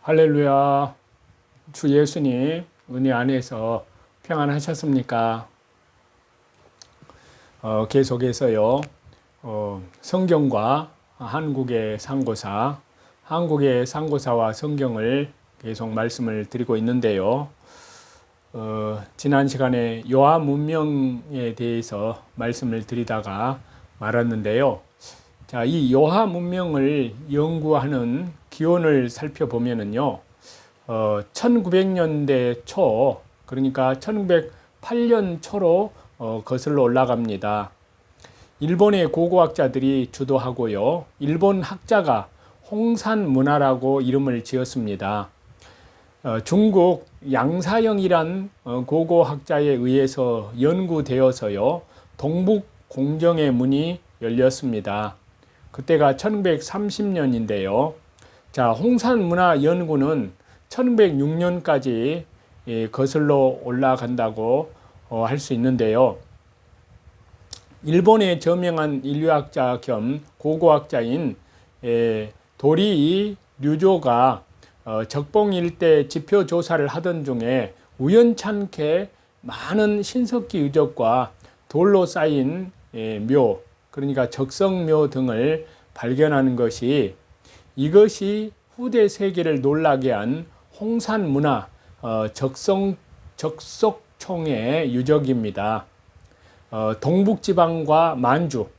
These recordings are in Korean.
할렐루야. 주 예수님 은혜 안에서 평안하셨습니까? 계속해서요. 성경과 한국의 상고사와 성경을 계속 말씀을 드리고 있는데요. 지난 시간에 요하 문명에 대해서 말씀을 드리다가 말았는데요. 자, 이 요하 문명을 연구하는 기원을 살펴보면은요, 1900년대 초, 그러니까 1908년 초로 거슬러 올라갑니다. 일본의 고고학자들이 주도하고요, 일본 학자가 홍산문화라고 이름을 지었습니다. 중국 양사영이란 고고학자에 의해서 연구되어서요, 동북 공정의 문이 열렸습니다. 그때가 1930년인데요. 자, 홍산문화 연구는 1906년까지 거슬러 올라간다고 할 수 있는데요. 일본의 저명한 인류학자 겸 고고학자인 도리 류조가 적봉 일대 지표 조사를 하던 중에 우연찮게 많은 신석기 유적과 돌로 쌓인 묘, 그러니까 적성묘 등을 발견하는 것이, 이것이 후대 세계를 놀라게 한 홍산문화 적석총의 유적입니다. 동북지방과 만주,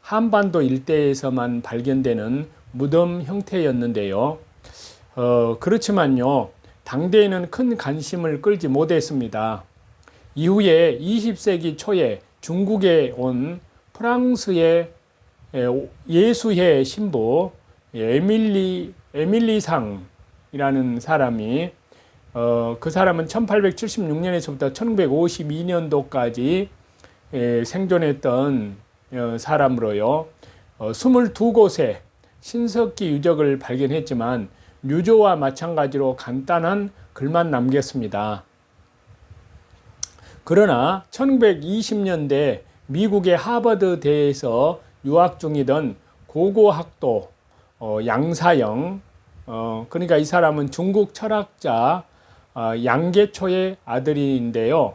한반도 일대에서만 발견되는 무덤 형태였는데요. 그렇지만요, 당대에는 큰 관심을 끌지 못했습니다. 이후에 20세기 초에 중국에 온 프랑스의 예수회 신부 에밀리상이라는 사람이, 그 사람은 1876년에서부터 1952년도까지 생존했던 사람으로요, 22곳의 신석기 유적을 발견했지만 류조와 마찬가지로 간단한 글만 남겼습니다. 그러나 1920년대 미국의 하버드대에서 유학 중이던 고고학도 양사영, 그러니까 이 사람은 중국 철학자 양계초의 아들인데요.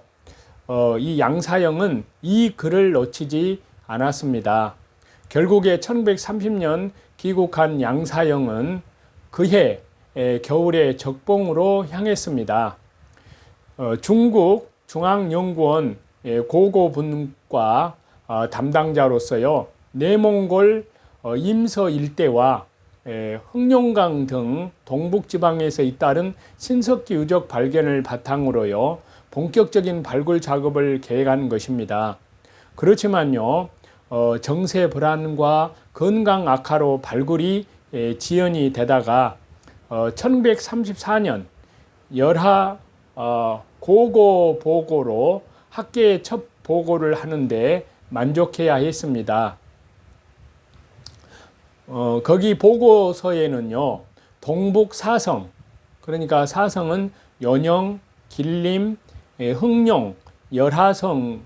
이 양사영은 이 글을 놓치지 않았습니다. 결국에 1930년 귀국한 양사영은 그해 겨울에 적봉으로 향했습니다. 중국 중앙연구원 고고분과 담당자로서요, 내몽골 임서 일대와 흑룡강 등 동북지방에서 잇따른 신석기 유적 발견을 바탕으로요, 본격적인 발굴 작업을 계획한 것입니다. 그렇지만요, 정세 불안과 건강 악화로 발굴이 지연이 되다가 1934년 열하 고고 보고로 학계에 첫 보고를 하는데 만족해야 했습니다. 거기 보고서에는요, 동북 사성, 그러니까 사성은 연영, 길림, 흑룡, 열하성,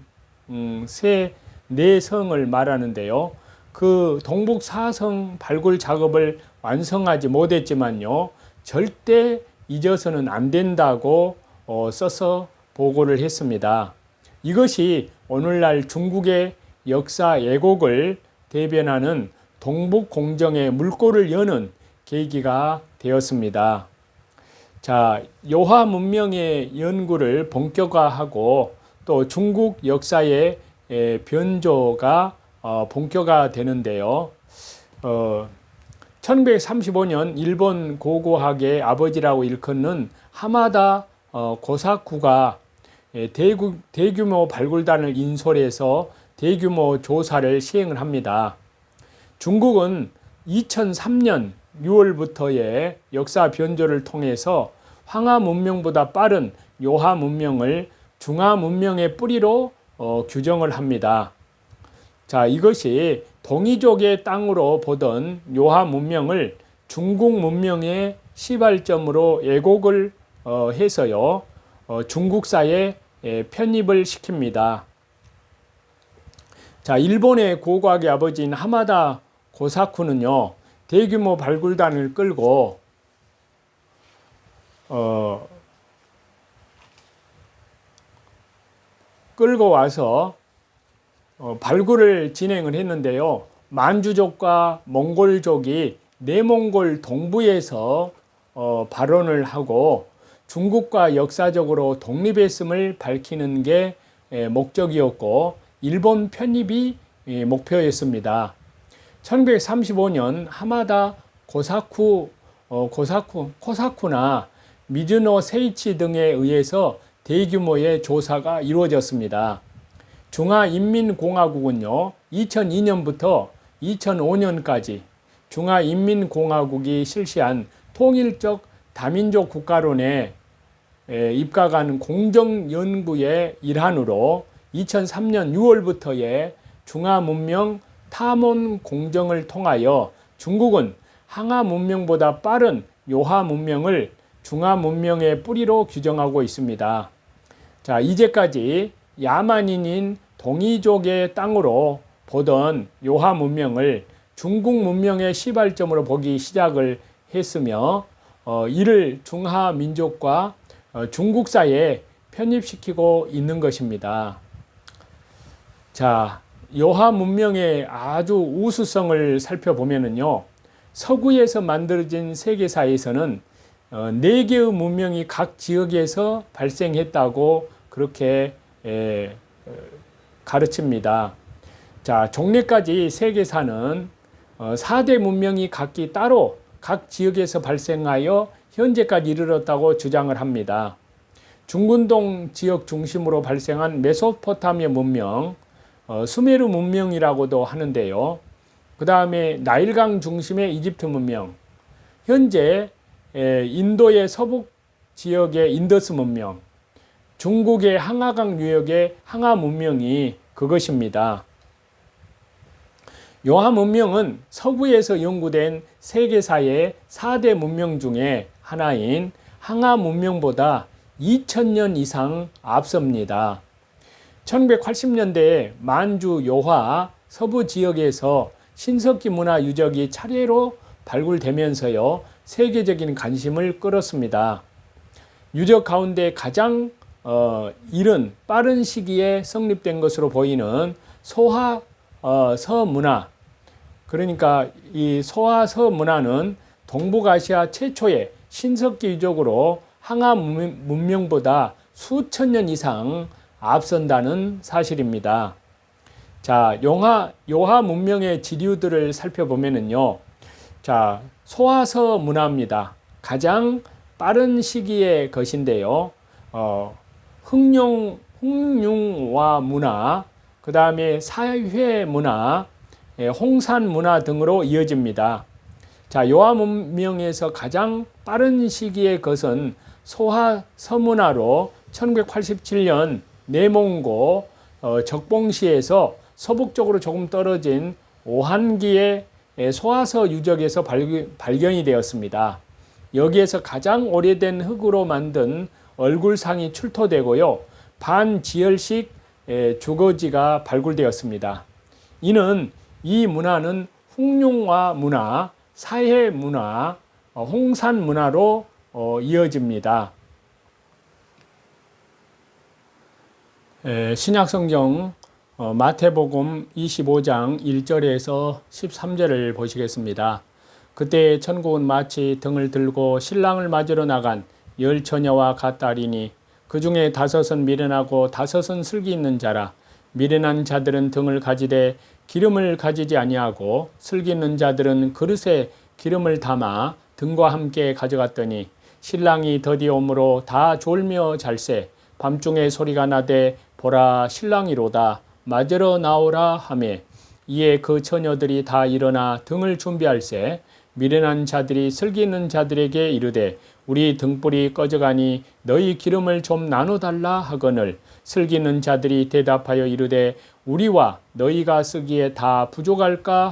네 성을 말하는데요. 그 동북 사성 발굴 작업을 완성하지 못했지만요, 절대 잊어서는 안 된다고 써서 보고를 했습니다. 이것이 오늘날 중국의 역사 왜곡을 대변하는 동북 공정의 물꼬를 여는 계기가 되었습니다. 자, 요하 문명의 연구를 본격화하고 또 중국 역사의 변조가 본격화되는데요. 1935년 일본 고고학의 아버지라고 일컫는 하마다 고사쿠가 대규모 발굴단을 인솔해서 대규모 조사를 시행을 합니다. 중국은 2003년 6월부터의 역사 변조를 통해서 황하 문명보다 빠른 요하 문명을 중하 문명의 뿌리로 규정을 합니다. 자, 이것이 동이족의 땅으로 보던 요하 문명을 중국 문명의 시발점으로 왜곡을 해서요, 중국사에 편입을 시킵니다. 자, 일본의 고고학의 아버지인 하마다 고사쿠는요, 대규모 발굴단을 끌고 끌고 와서 발굴을 진행을 했는데요. 만주족과 몽골족이 내몽골 동부에서 발원을 하고 중국과 역사적으로 독립했음을 밝히는 게 목적이었고 일본 편입이 목표였습니다. 1935년 하마다 코사쿠나 미즈노 세이치 등에 의해서 대규모의 조사가 이루어졌습니다. 중화인민공화국은요, 2002년부터 2005년까지 중화인민공화국이 실시한 통일적 다민족 국가론에 입각한 공정연구의 일환으로 2003년 6월부터의 중화문명 탐험 공정을 통하여 중국은 항하문명보다 빠른 요하문명을 중화문명의 뿌리로 규정하고 있습니다. 자, 이제까지 야만인인 동이족의 땅으로 보던 요하문명을 중국 문명의 시발점으로 보기 시작을 했으며 이를 중화민족과 중국사에 편입시키고 있는 것입니다. 자, 요하 문명의 아주 우수성을 살펴보면은요, 서구에서 만들어진 세계사에서는 4개의 문명이 각 지역에서 발생했다고 그렇게 가르칩니다. 자, 종래까지 세계사는 4대 문명이 각기 따로 각 지역에서 발생하여 현재까지 이르렀다고 주장을 합니다. 중근동 지역 중심으로 발생한 메소포타미아 문명, 수메르 문명이라고도 하는데요. 그 다음에 나일강 중심의 이집트 문명, 현재 인도의 서북 지역의 인더스 문명, 중국의 항하강 유역의 항하 문명이 그것입니다. 요하 문명은 서구에서 연구된 세계사의 4대 문명 중에 하나인 항하 문명보다 2000년 이상 앞섭니다. 1980년대에 만주 요하 서부 지역에서 신석기 문화 유적이 차례로 발굴되면서요, 세계적인 관심을 끌었습니다. 유적 가운데 가장 이른 빠른 시기에 성립된 것으로 보이는 소하서 문화, 그러니까 이 소하서 문화는 동북아시아 최초의 신석기 유적으로 항하 문명보다 수천 년 이상 앞선다는 사실입니다. 자, 요하 문명의 지류들을 살펴보면은요, 자, 소하서 문화입니다. 가장 빠른 시기의 것인데요. 흥룡와 문화, 그 다음에 사회 문화, 홍산 문화 등으로 이어집니다. 자, 요하 문명에서 가장 빠른 시기의 것은 소하서 문화로 1987년 내몽고 적봉시에서 서북쪽으로 조금 떨어진 오한기의 소하서 유적에서 발견이 되었습니다. 여기에서 가장 오래된 흙으로 만든 얼굴상이 출토되고요, 반지혈식 주거지가 발굴되었습니다. 이는 이 문화는 훅룡화 문화, 사해 문화, 홍산 문화로 이어집니다. 신약성경 마태복음 25장 1절에서 13절을 보시겠습니다. 그때 천국은 마치 등을 들고 신랑을 맞으러 나간 10 처녀와 같다리니 그 중에 5은 미련하고 5은 슬기 있는 자라. 미련한 자들은 등을 가지되 기름을 가지지 아니하고 슬기 있는 자들은 그릇에 기름을 담아 등과 함께 가져갔더니 신랑이 더디 오므로 다 졸며 잘세. 밤중에 소리가 나되 보라 신랑이로다 맞으러 나오라 하매 이에 그 처녀들이 다 일어나 등을 준비할세. 미련한 자들이 슬기 있는 자들에게 이르되 우리 등불이 꺼져가니 너희 기름을 좀 나눠달라 하거늘 슬기 있는 자들이 대답하여 이르되 우리와 너희가 쓰기에 다 부족할까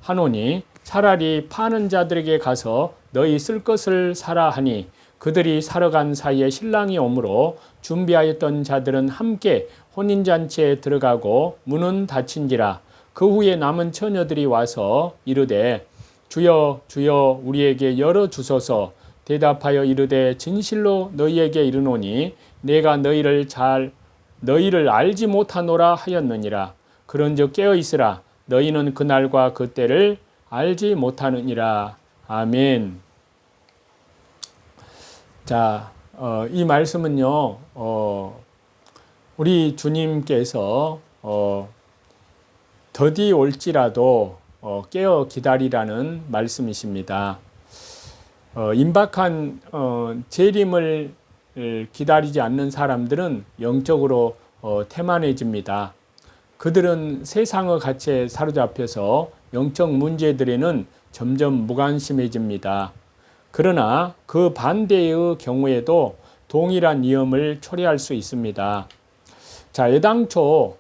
하노니 차라리 파는 자들에게 가서 너희 쓸 것을 사라 하니 그들이 사러 간 사이에 신랑이 오므로 준비하였던 자들은 함께 혼인잔치에 들어가고 문은 닫힌지라. 그 후에 남은 처녀들이 와서 이르되 주여 주여 우리에게 열어주소서. 대답하여 이르되 진실로 너희에게 이르노니 내가 너희를 알지 못하노라 하였느니라. 그런즉 깨어 있으라. 너희는 그날과 그때를 알지 못하느니라. 아멘. 자, 이 말씀은요, 우리 주님께서 더디 올지라도 깨어 기다리라는 말씀이십니다. 임박한 재림을 기다리지 않는 사람들은 영적으로 태만해집니다. 그들은 세상의 가치에 사로잡혀서 영적 문제들에는 점점 무관심해집니다. 그러나 그 반대의 경우에도 동일한 위험을 초래할 수 있습니다. 자, 애당초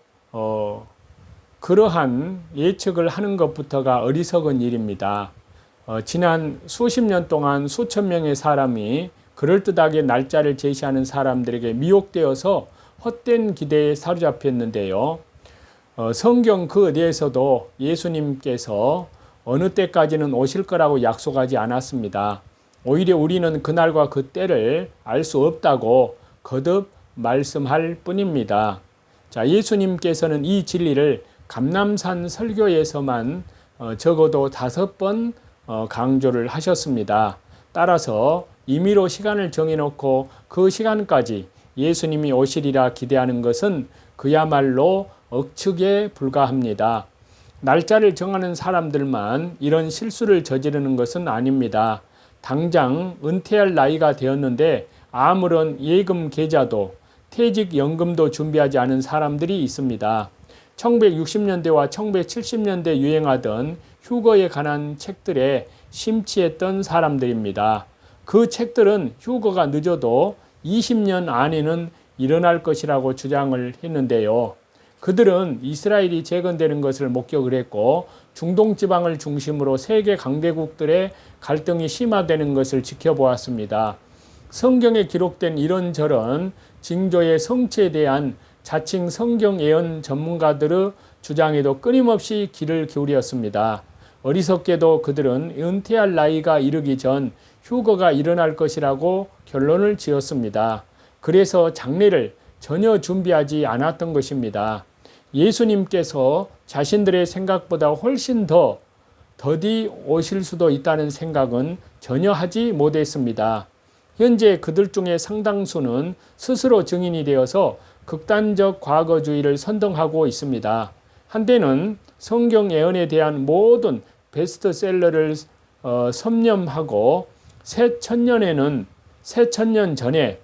그러한 예측을 하는 것부터가 어리석은 일입니다. 지난 수십 년 동안 수천 명의 사람이 그럴듯하게 날짜를 제시하는 사람들에게 미혹되어서 헛된 기대에 사로잡혔는데요. 성경 그 어디에서도 예수님께서 어느 때까지는 오실 거라고 약속하지 않았습니다. 오히려 우리는 그날과 그때를 알 수 없다고 거듭 말씀할 뿐입니다. 자, 예수님께서는 이 진리를 감람산 설교에서만 적어도 5번 강조를 하셨습니다. 따라서 임의로 시간을 정해놓고 그 시간까지 예수님이 오시리라 기대하는 것은 그야말로 억측에 불과합니다. 날짜를 정하는 사람들만 이런 실수를 저지르는 것은 아닙니다. 당장 은퇴할 나이가 되었는데 아무런 예금 계좌도 퇴직연금도 준비하지 않은 사람들이 있습니다. 1960년대와 1970년대 유행하던 휴거에 관한 책들에 심취했던 사람들입니다. 그 책들은 휴거가 늦어도 20년 안에는 일어날 것이라고 주장을 했는데요. 그들은 이스라엘이 재건되는 것을 목격을 했고 중동 지방을 중심으로 세계 강대국들의 갈등이 심화되는 것을 지켜보았습니다. 성경에 기록된 이런저런 징조의 성취에 대한 자칭 성경 예언 전문가들의 주장에도 끊임없이 귀를 기울였습니다. 어리석게도 그들은 은퇴할 나이가 이르기 전 휴거가 일어날 것이라고 결론을 지었습니다. 그래서 장례를 전혀 준비하지 않았던 것입니다. 예수님께서 자신들의 생각보다 훨씬 더디 오실 수도 있다는 생각은 전혀 하지 못했습니다. 현재 그들 중에 상당수는 스스로 증인이 되어서 극단적 과거주의를 선동하고 있습니다. 한때는 성경 예언에 대한 모든 베스트셀러를 섭렵하고 새 천년 전에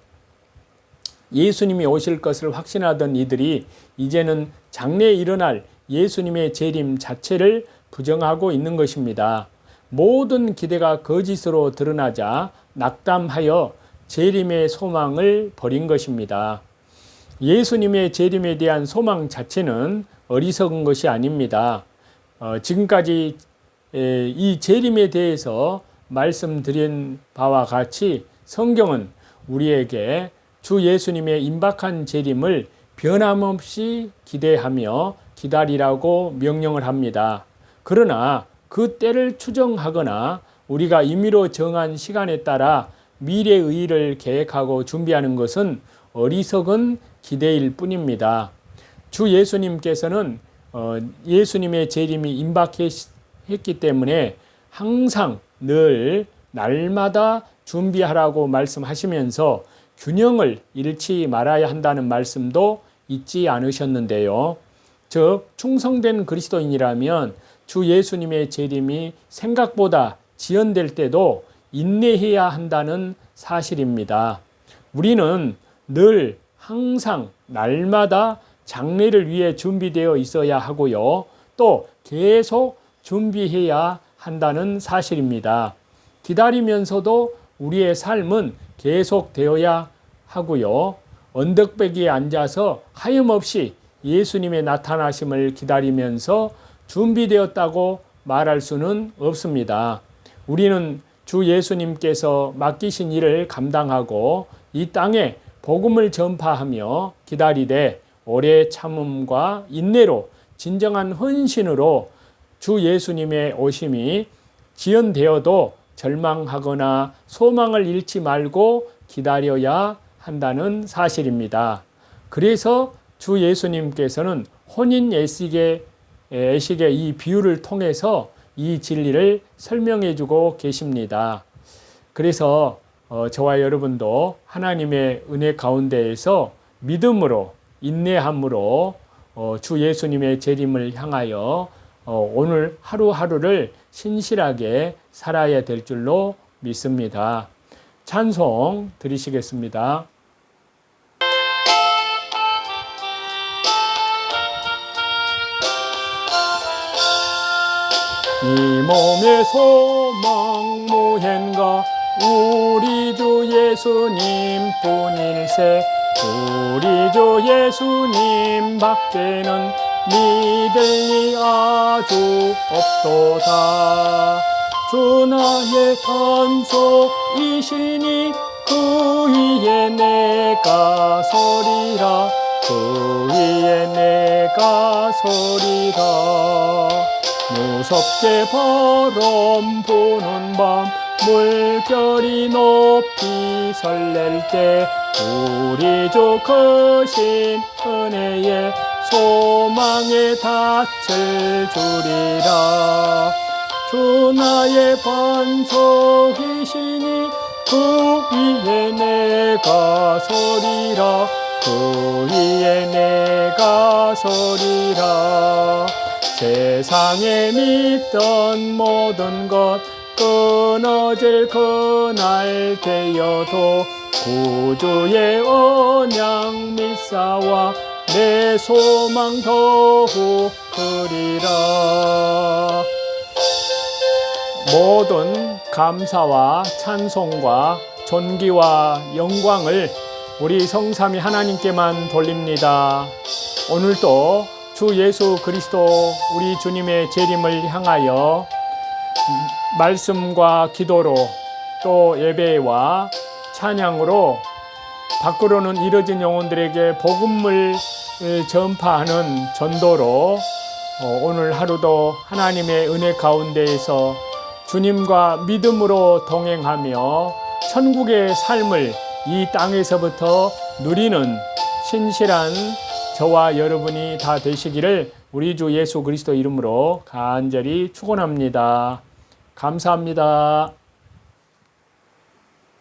예수님이 오실 것을 확신하던 이들이 이제는 장래에 일어날 예수님의 재림 자체를 부정하고 있는 것입니다. 모든 기대가 거짓으로 드러나자 낙담하여 재림의 소망을 버린 것입니다. 예수님의 재림에 대한 소망 자체는 어리석은 것이 아닙니다. 지금까지 이 재림에 대해서 말씀드린 바와 같이 성경은 우리에게 주 예수님의 임박한 재림을 변함없이 기대하며 기다리라고 명령을 합니다. 그러나 그 때를 추정하거나 우리가 임의로 정한 시간에 따라 미래의 일을 계획하고 준비하는 것은 어리석은 기대일 뿐입니다. 주 예수님께서는 예수님의 재림이 임박했기 때문에 항상 늘 날마다 준비하라고 말씀하시면서 균형을 잃지 말아야 한다는 말씀도 잊지 않으셨는데요. 즉 충성된 그리스도인이라면 주 예수님의 재림이 생각보다 지연될 때도 인내해야 한다는 사실입니다. 우리는 늘 항상 날마다 장래를 위해 준비되어 있어야 하고요. 또 계속 준비해야 한다는 사실입니다. 기다리면서도 우리의 삶은 계속되어야 하고요. 언덕배기에 앉아서 하염없이 예수님의 나타나심을 기다리면서 준비되었다고 말할 수는 없습니다. 우리는 주 예수님께서 맡기신 일을 감당하고 이 땅에 복음을 전파하며 기다리되 오래 참음과 인내로 진정한 헌신으로 주 예수님의 오심이 지연되어도 절망하거나 소망을 잃지 말고 기다려야 한다는 사실입니다. 그래서 주 예수님께서는 혼인 애식의 이 비유를 통해서 이 진리를 설명해 주고 계십니다. 그래서 저와 여러분도 하나님의 은혜 가운데에서 믿음으로 인내함으로 주 예수님의 재림을 향하여 오늘 하루하루를 신실하게 살아야 될 줄로 믿습니다. 찬송 드리시겠습니다. 이 몸의 소망 무hen가 우리 주 예수님 뿐일세 우리 주 예수님 밖에는 믿을 이 아주 없도다. 주 나의 반석이시니 그 위에 내가 서리라 그 위에 내가 서리라. 무섭게 바람 부는 밤 물결이 높이 설렐 때 우리 주 크신 은혜에 소망에 닻을 주리라. 주 나의 반석이시니 그 위에 내가 서리라 그 위에 내가 서리라. 세상에 믿던 모든 것 끊어질 그날 되어도 구주의 언약 믿사와 내 소망 더욱 크리라. 모든 감사와 찬송과 존귀와 영광을 우리 성삼위 하나님께만 돌립니다. 오늘도 주 예수 그리스도 우리 주님의 재림을 향하여 말씀과 기도로 또 예배와 찬양으로 밖으로는 이뤄진 영혼들에게 복음을 전파하는 전도로 오늘 하루도 하나님의 은혜 가운데에서 주님과 믿음으로 동행하며 천국의 삶을 이 땅에서부터 누리는 신실한 저와 여러분이 다 되시기를 우리 주 예수 그리스도 이름으로 간절히 축원합니다. 감사합니다.